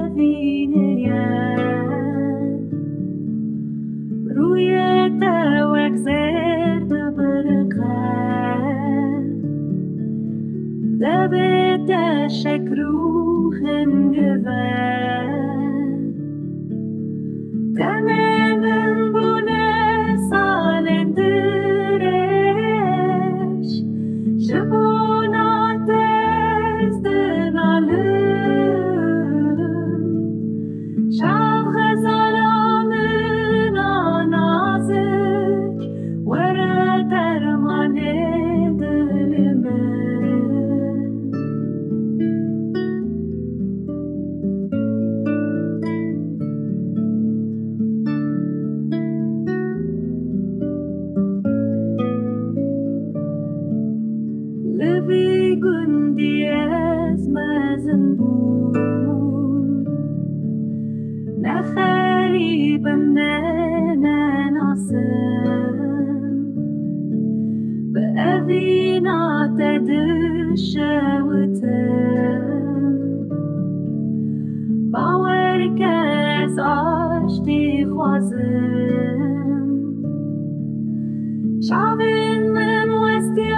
evîneye Rûyê te wek zêr dibiriqe devê te şekir û hingivî tenê min bûne salên dirêj ji bûna te ez dinalin çavxezala min a nazik were dermanê dilê min li vî gundî ez mezin bûm ne xerîbim ne nenasim bi evîna te dişewitim bawer ke ez aştî xwazim Çavên min westî